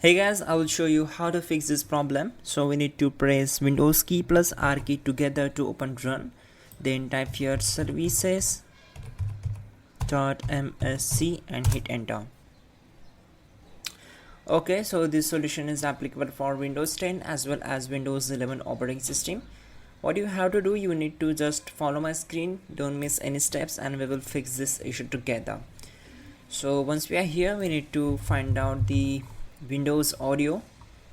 Hey guys, I will show you how to fix this problem. So we need to press Windows key plus R key together to open run. Then type here services.msc and hit enter. Okay, so this solution is applicable for Windows 10 as well as Windows 11 operating system. What you have to do, you need to just follow my screen, don't miss any steps, and we will fix this issue together. So once we are here, we need to find out the Windows audio.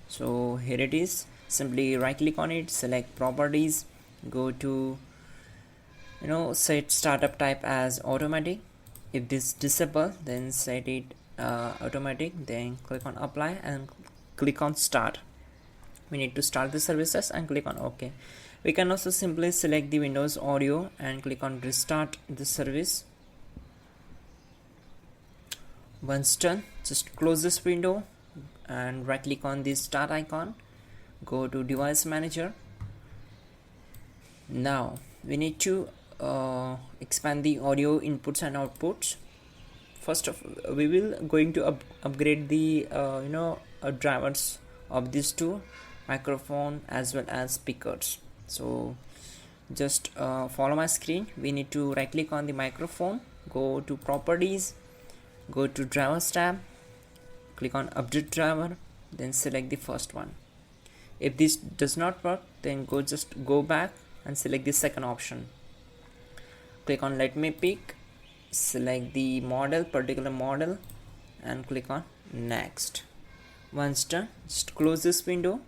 So here it is. Simply right click on it, select properties, go to set startup type as automatic. If this disable, then set it automatic, then click on apply and click on start. We need to start the services and click on OK. We can also simply select the Windows audio and click on restart the service. Once done, just close this window and right click on the start icon, go to device manager. Now we need to expand the audio inputs and outputs. First of all, we will going to upgrade the drivers of these two, microphone as well as speakers. So just follow my screen. We need to right click on the microphone, go to properties, go to drivers tab, click on update driver, then select the first one. If this does not work, then just go back and select the second option. Click on let me pick, select the particular model and click on next. Once done, just close this window.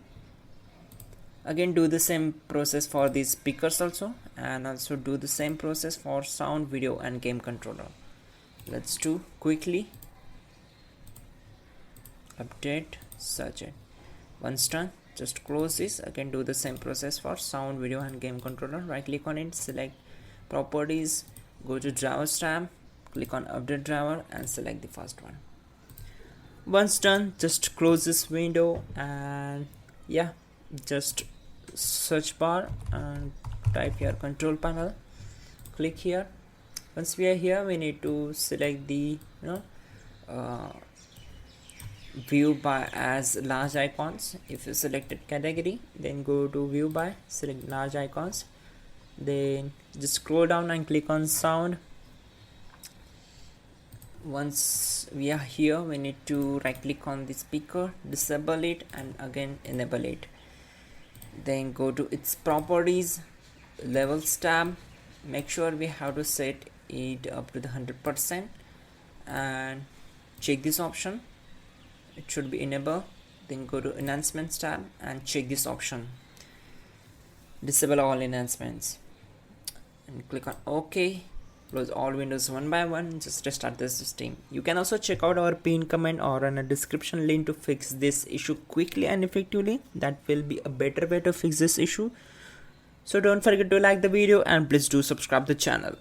Again, do the same process for these speakers also, and also do the same process for sound, video and game controller. Let's do quickly. Update, search it. Once done, just close this. Again, do the same process for sound, video and game controller. Right click on it, select properties, go to drivers tab, click on update driver and select the first one. Once done, just close this window and just search bar and type here control panel, click here. Once we are here, we need to select the view by as large icons. If you selected category, then go to view by, select large icons, then just scroll down and click on sound. Once we are here, we need to right click on the speaker, disable it and again enable it. Then go to its properties, levels tab, make sure we have to set it up to the 100% and check this option. It should be enabled. Then go to enhancements tab and check this option, disable all enhancements and click on OK. Close all windows one by one, just restart the system. You can also check out our pinned comment or in a description link to fix this issue quickly and effectively. That will be a better way to fix this issue. So don't forget to like the video and please do subscribe the channel.